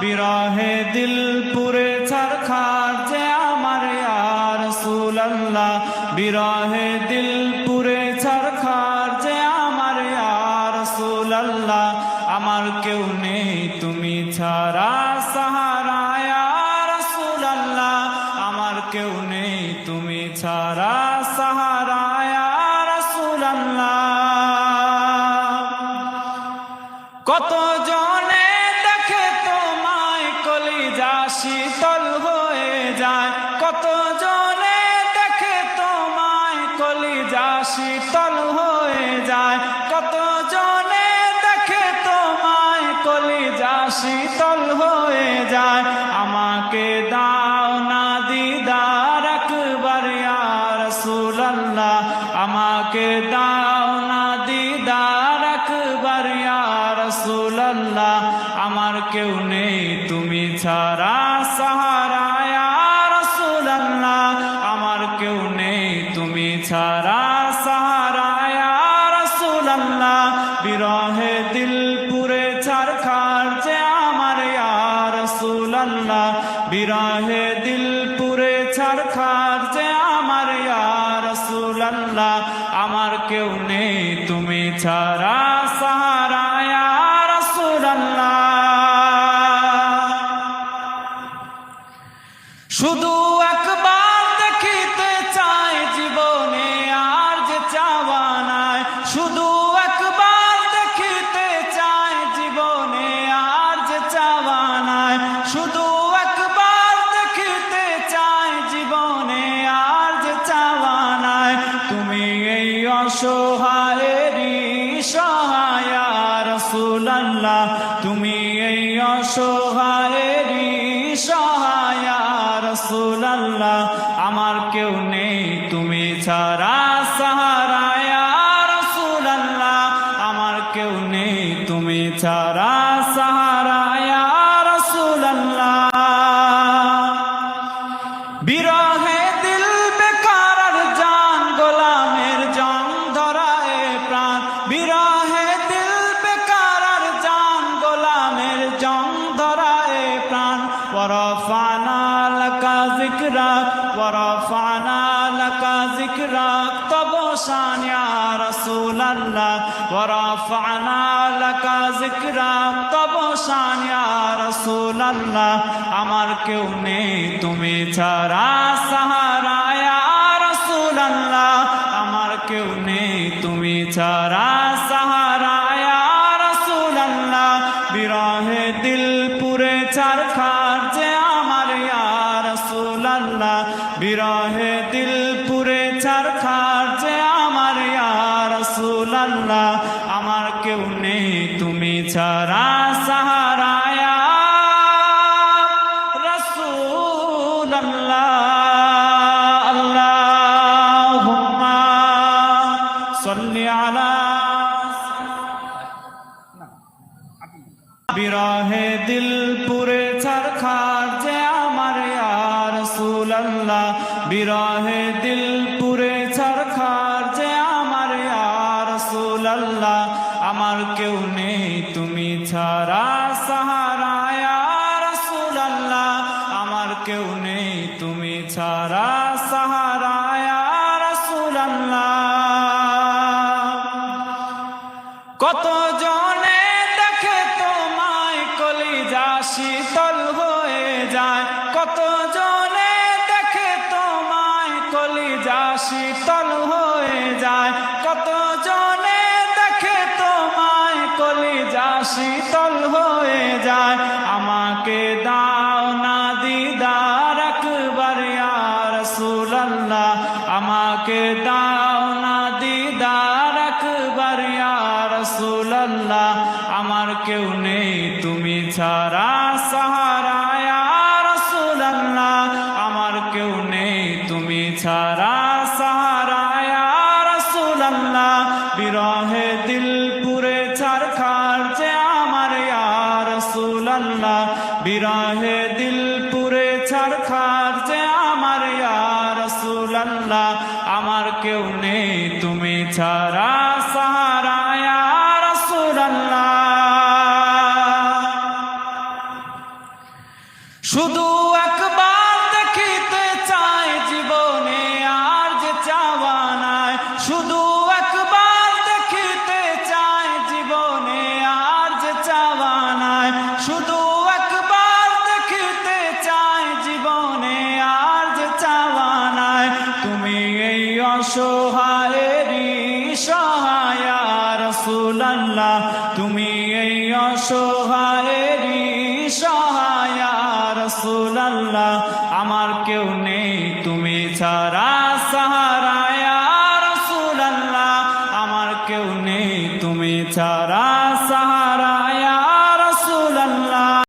বিরহে দিল পুরে ছারখার যে আমার ইয়া রাসূলুল্লাহ, বিরহে দিল পুরে ছারখার যে আমার ইয়া রাসূলুল্লাহ। আমার কেউ নেই তুমি ছাড়া সাহারা ইয়া রাসূলুল্লাহ, আমার কেউ নেই তুমি ছাড়া সাহারা ইয়া রাসূলুল্লাহ। কত জনে দেখে তোমায় কলিজা শীতল হয়ে যায়, কত জনে দেখে তোমায় কলিজা শীতল হয়ে যায়, কত জনে দেখে তোমায় কলিজা শীতল হয়ে যায়। আমাকে দাও না দিদার একবার ইয়া রাসূলুল্লাহ, আমাকে দাও না দিদার একবার ইয়া রাসূলুল্লাহ। আমার কেউ নেই তুমি ছাড়া সাহারা ইয়া রাসূলুল্লাহ, আমার কেউ নেই তুমি ছাড়া সাহারা ইয়া রাসূলুল্লাহ। বিরহে দিল পুরে ছারখার যে আমার ইয়া রাসূলুল্লাহ, বিরহে দিল পুরে ছারখার যে আমার ইয়া রাসূলুল্লাহ। আমার কেউ নেই তুমি ছাড়া সাহারা ইয়া রাসূলুল্লাহ। শুধু একবার দেখিতে চাই জীবনে আর যে চাওয়া নাই, শুধু একবার দেখিতে চাই জীবনে আর যে চাওয়া নাই, শুধু একবার দেখিতে চাই জীবনে আর যে চাওয়া নাই। তুমি এই অসহায়েরই সহায় ইয়া রাসূলুল্লাহ, তুমি এই অসহায়েরই সহায় ইয়া রাসূলুল্লাহ। আমার কেউ নেই তুমি ছাড়া সাহারা ইয়া রাসূলুল্লাহ, আমার কেউ নেই তুমি ছাড়া সাহারা ইয়া রাসূলুল্লাহ। বিরহে দিল বেকার আর জান গোলামের জং ধরায় প্রাণ, বিরহে দিল বেকার আর জান গোলামের জং ধরায় প্রাণ। ওয়ারাফানা লাকা যিকরাক, ওয়ারাফানা লাকা যিকরাক, তব শান ইয়া রাসূলুল্লাহ, ওয়ারাফানা লাকা যিকরাক, তব শান ইয়া রাসূলুল্লাহ। আমার কেউ নেই তুমি ছাড়া সাহারা ইয়া রাসূলুল্লাহ, আমার কেউ নেই তুমি ছাড়া সাহারা ইয়া রাসূলুল্লাহ। বিরহে দিল পুরে ছারখার যে আমার ইয়া রাসূলুল্লাহ, বিরহে দিল পুরে ছারখার যে আমার ইয়া রাসূলুল্লাহ। আমার কেউ নেই তুমি ছাড়া সাহারা ইয়া রাসূলুল্লাহ। আল্লাহুম্মা সাল্লি আলা। বিরহে দিল পুরে ছারখার যে আমার ইয়া রাসূলুল্লাহ, বিরহে দিল পুরে ছারখার যে আমার ইয়া রাসূলুল্লাহ। আমার কেউ নেই তুমি ছাড়া সাহারা ইয়া রাসূলুল্লাহ, আমার কেউ নেই তুমি ছাড়া সাহারা ইয়া রাসূলুল্লাহ। কত জনে দেখে তোমায় কলিজা শীতল হয়ে যায়, কত জনে দেখে তোমায় কলিজা শীতল হয়ে যায়, কত জনে দেখে তোমায় কলিজা শীতল হয়ে যায়। আমাকে দাও না দিদার একবার ইয়া রাসূলুল্লাহ, আমাকে দাও না দিদার একবার ইয়া রাসূলুল্লাহ। আমার কেউ নেই তুমি ছাড়া সাহারা ইয়া রাসূলুল্লাহ, আমার কেউ নেই তুমি ছাড়া সাহারা ইয়া রাসূলুল্লাহ। বিরহে দিল পুরে ছারখার যে আমার ইয়া রাসূলুল্লাহ, বিরহে দিল পুরে ছারখার যে আমার ইয়া রাসূলুল্লাহ। আমার কেউ নেই তুমি ছাড়া সাহারা ইয়া রাসূলুল্লাহ। শুধু একবার দেখিতে চাই জীবনে আর যে চাওয়া নাই, শুধু একবার দেখিতে চাই জীবনে আর যে চাওয়া নাই, শুধু একবার দেখিতে চাই জীবনে আর যে চাওয়া নাই। তুমি এই অসহায়েরই সহায় ইয়া রাসূলুল্লাহ, তুমি এই অসহায়েরই সহায় ইয়া রাসূলুল্লাহ। আমার কেউ নেই তুমি ছাড়া